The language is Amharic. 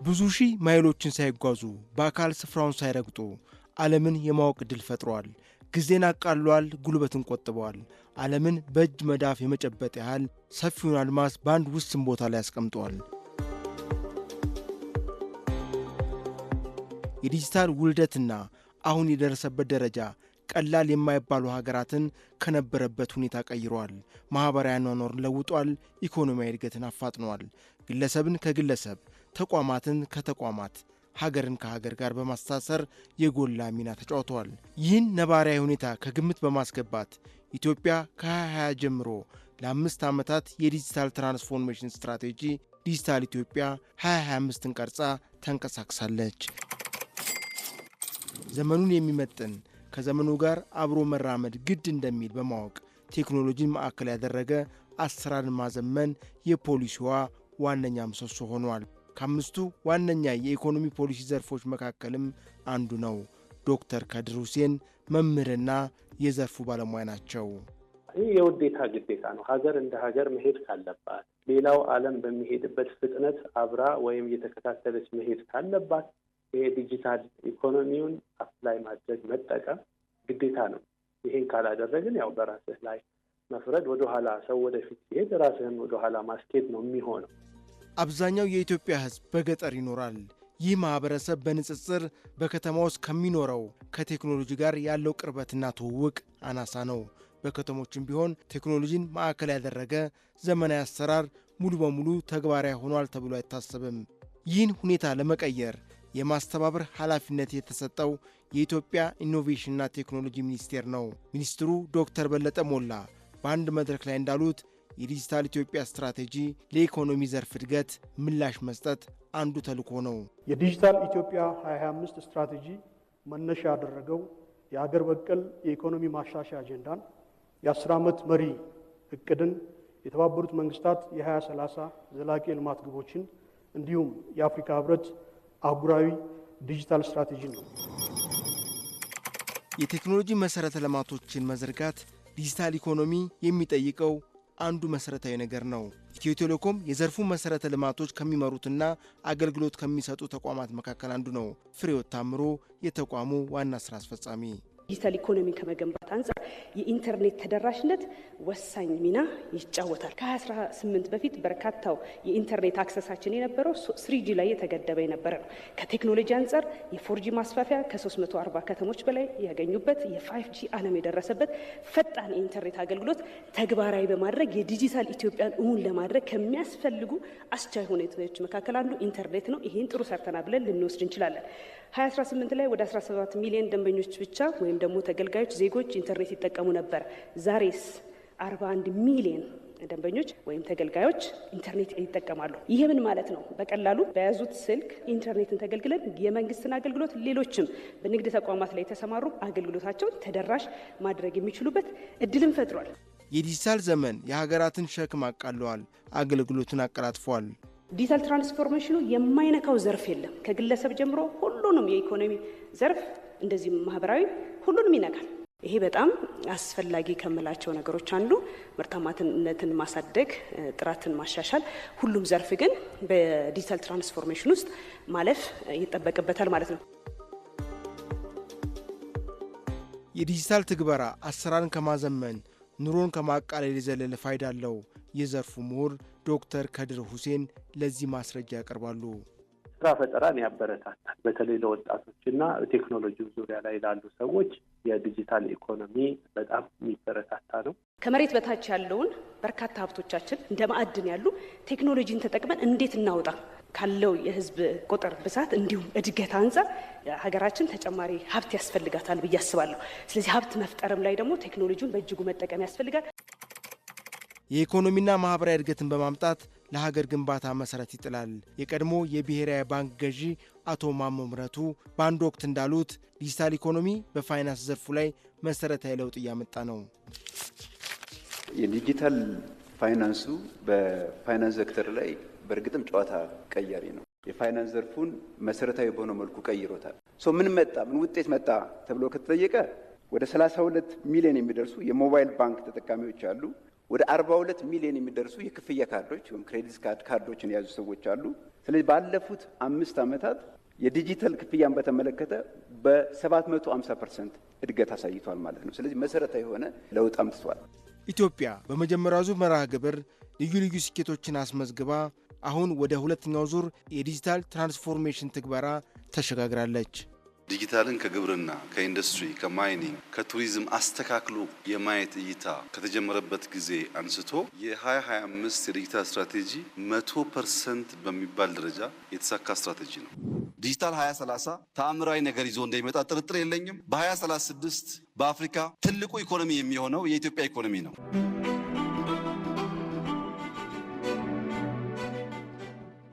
ብዙ ሺህ ማይሎችን ሳይጓዙ በአካል ስፍራውን ሳይረግጡ ዓለምን የማወቅ ዕድል ፈጥሯል። ጊዜን አቃሏል፣ ጉልበትን ቆጥበዋል። ዓለምን በእጅ መዳፍ የመጨበጥ ያህል ሰፊውን አድማስ በአንድ ውስን ቦታ ላይ አስቀምጧል። የዲጂታል ውልደትና አሁን የደረሰበት ደረጃ ቀላል የማይባሉ ሀገራትን ከነበረበት ሁኔታ ቀይሯል። ማኅበራዊ አኗኗርን ለውጧል። ኢኮኖሚያዊ እድገትን አፋጥኗል። ግለሰብን ከግለሰብ ተቋማትን ከተቋማት ሀገርን ከሀገር ጋር በማስተሳሰር የጎላ ሚና ተጫውተዋል። ይህን ነባራዊ ሁኔታ ከግምት በማስገባት ኢትዮጵያ ከ2020 ጀምሮ ለ5 ዓመታት የዲጂታል ትራንስፎርሜሽን ስትራቴጂ ዲጂታል ኢትዮጵያ 2025ን ቀርጻ ተንቀሳቅሳለች። ዘመኑን የሚመጥን ከዘመኑ ጋር አብሮ መራመድ ግድ እንደሚል በማወቅ ቴክኖሎጂን ማዕከል ያደረገ አሰራርን ማዘመን የፖሊሲዋ ዋነኛ ምሰሶ ሆኗል። ከአምስቱ ዋነኛ የኢኮኖሚ ፖሊሲ ዘርፎች መካከልም አንዱ ነው። ዶክተር ከድር ሁሴን መምህርና የዘርፉ ባለሙያ ናቸው። ይህ የውዴታ ግዴታ ነው። ሀገር እንደ ሀገር መሄድ ካለባት፣ ሌላው ዓለም በሚሄድበት ፍጥነት አብራ ወይም እየተከታተለች መሄድ ካለባት ይሄ ዲጂታል ኢኮኖሚውን አፕላይ ማድረግ መጠቀም ግዴታ ነው። ይሄን ካላደረግን ያው በራስህ ላይ መፍረድ፣ ወደኋላ ሰው ወደፊት ሲሄድ ራስህን ወደኋላ ማስኬድ ነው የሚሆነው። አብዛኛው የኢትዮጵያ ሕዝብ በገጠር ይኖራል። ይህ ማኅበረሰብ በንጽጽር በከተማ ውስጥ ከሚኖረው ከቴክኖሎጂ ጋር ያለው ቅርበትና ትውውቅ አናሳ ነው። በከተሞችም ቢሆን ቴክኖሎጂን ማዕከል ያደረገ ዘመናዊ አሰራር ሙሉ በሙሉ ተግባራዊ ሆኗል ተብሎ አይታሰብም። ይህን ሁኔታ ለመቀየር የማስተባበር ኃላፊነት የተሰጠው የኢትዮጵያ ኢኖቬሽንና ቴክኖሎጂ ሚኒስቴር ነው። ሚኒስትሩ ዶክተር በለጠ ሞላ በአንድ መድረክ ላይ እንዳሉት የዲጂታል ኢትዮጵያ ስትራቴጂ ለኢኮኖሚ ዘርፍ እድገት ምላሽ መስጠት አንዱ ተልዕኮ ነው። የዲጂታል ኢትዮጵያ 2025 ስትራቴጂ መነሻ ያደረገው የአገር በቀል የኢኮኖሚ ማሻሻያ አጀንዳን፣ የ10 ዓመት መሪ እቅድን፣ የተባበሩት መንግስታት የ2030 ዘላቂ የልማት ግቦችን እንዲሁም የአፍሪካ ህብረት አህጉራዊ ዲጂታል ስትራቴጂ ነው። የቴክኖሎጂ መሠረተ ልማቶችን መዘርጋት ዲጂታል ኢኮኖሚ የሚጠይቀው አንዱ መሠረታዊ ነገር ነው። ኢትዮ ቴሌኮም የዘርፉ መሠረተ ልማቶች ከሚመሩትና አገልግሎት ከሚሰጡ ተቋማት መካከል አንዱ ነው። ፍሬሕይወት ታምሩ የተቋሙ ዋና ሥራ አስፈጻሚ። ዲጂታል ኢኮኖሚ ከመገንባት አንጻር የኢንተርኔት ተደራሽነት ወሳኝ ሚና ይጫወታል። ከ2018 በፊት በርካታው የኢንተርኔት አክሰሳችን የነበረው 3G ላይ የተገደበ የነበረ ነው። ከቴክኖሎጂ አንጻር የ4G ማስፋፊያ ከ340 ከተሞች በላይ ያገኙበት፣ የ5G ዓለም የደረሰበት ፈጣን የኢንተርኔት አገልግሎት ተግባራዊ በማድረግ የዲጂታል ኢትዮጵያን እውን ለማድረግ ከሚያስፈልጉ አስቻይ ሁኔታዎች መካከል አንዱ ኢንተርኔት ነው። ይህን ጥሩ ሰርተናል ብለን ልንወስድ እንችላለን። 2018 ላይ ወደ 17 ሚሊዮን ደንበኞች ብቻ ወይም ደግሞ ተገልጋዮች ዜጎች ኢንተርኔት ይጠቀሙ ነበር። ዛሬስ 41 ሚሊዮን ደንበኞች ወይም ተገልጋዮች ኢንተርኔት ይጠቀማሉ። ይህ ምን ማለት ነው? በቀላሉ በያዙት ስልክ ኢንተርኔትን ተገልግለን የመንግስትን አገልግሎት፣ ሌሎችም በንግድ ተቋማት ላይ የተሰማሩ አገልግሎታቸውን ተደራሽ ማድረግ የሚችሉበት እድልን ፈጥሯል። የዲጂታል ዘመን የሀገራትን ሸክም አቃለዋል፣ አገልግሎትን አቀላጥፏል። ዲጂታል ትራንስፎርሜሽኑ የማይነካው ዘርፍ የለም። ከግለሰብ ጀምሮ ሁሉንም የኢኮኖሚ ዘርፍ እንደዚህ ማህበራዊ ሁሉንም ይነካል። ይሄ በጣም አስፈላጊ ከምላቸው ነገሮች አንዱ ምርታማነትን ማሳደግ፣ ጥራትን ማሻሻል፣ ሁሉም ዘርፍ ግን በዲጂታል ትራንስፎርሜሽን ውስጥ ማለፍ ይጠበቅበታል ማለት ነው። የዲጂታል ትግበራ አሰራርን ከማዘመን ኑሮን ከማቃለል የዘለለ ፋይዳ አለው። የዘርፉ ምሁር ዶክተር ከድር ሁሴን ለዚህ ማስረጃ ያቀርባሉ። ስራ ፈጠራን ያበረታታል። በተለይ ለወጣቶችና ቴክኖሎጂው ዙሪያ ላይ ላሉ ሰዎች የዲጂታል ኢኮኖሚ በጣም የሚበረታታ ነው። ከመሬት በታች ያለውን በርካታ ሀብቶቻችን እንደ ማዕድን ያሉ ቴክኖሎጂን ተጠቅመን እንዴት እናውጣ ካለው የህዝብ ቁጥር ብዛት እንዲሁም እድገት አንጻር ሀገራችን ተጨማሪ ሀብት ያስፈልጋታል ብዬ አስባለሁ። ስለዚህ ሀብት መፍጠርም ላይ ደግሞ ቴክኖሎጂውን በእጅጉ መጠቀም ያስፈልጋል። የኢኮኖሚና ማኅበራዊ እድገትን በማምጣት ለሀገር ግንባታ መሠረት ይጥላል። የቀድሞ የብሔራዊ ባንክ ገዢ አቶ ማሞ ምህረቱ በአንድ ወቅት እንዳሉት ዲጂታል ኢኮኖሚ በፋይናንስ ዘርፉ ላይ መሠረታዊ ለውጥ እያመጣ ነው። የዲጂታል ፋይናንሱ በፋይናንስ ሴክተር ላይ በእርግጥም ጨዋታ ቀያሪ ነው። የፋይናንስ ዘርፉን መሠረታዊ በሆነ መልኩ ቀይሮታል። ምን መጣ፣ ምን ውጤት መጣ ተብሎ ከተጠየቀ ወደ 32 ሚሊዮን የሚደርሱ የሞባይል ባንክ ተጠቃሚዎች አሉ። ወደ 42 ሚሊዮን የሚደርሱ የክፍያ ካርዶች ወይም ክሬዲት ካርዶችን የያዙ ሰዎች አሉ። ስለዚህ ባለፉት 5 ዓመታት የዲጂታል ክፍያን በተመለከተ በ750% እድገት አሳይቷል ማለት ነው። ስለዚህ መሰረታዊ የሆነ ለውጥ አምጥቷል። ኢትዮጵያ በመጀመሪያው ዙር መርሃ ግብር ልዩ ልዩ ስኬቶችን አስመዝግባ አሁን ወደ ሁለተኛው ዙር የዲጂታል ትራንስፎርሜሽን ትግበራ ተሸጋግራለች። ዲጂታልን ከግብርና፣ ከኢንዱስትሪ፣ ከማይኒንግ፣ ከቱሪዝም አስተካክሎ የማየት እይታ ከተጀመረበት ጊዜ አንስቶ የ2025 የዲጂታል ስትራቴጂ 100% በሚባል ደረጃ የተሳካ ስትራቴጂ ነው። ዲጂታል 2030 ተአምራዊ ነገር ይዞ እንደሚመጣ ጥርጥር የለኝም። በ2036 በአፍሪካ ትልቁ ኢኮኖሚ የሚሆነው የኢትዮጵያ ኢኮኖሚ ነው።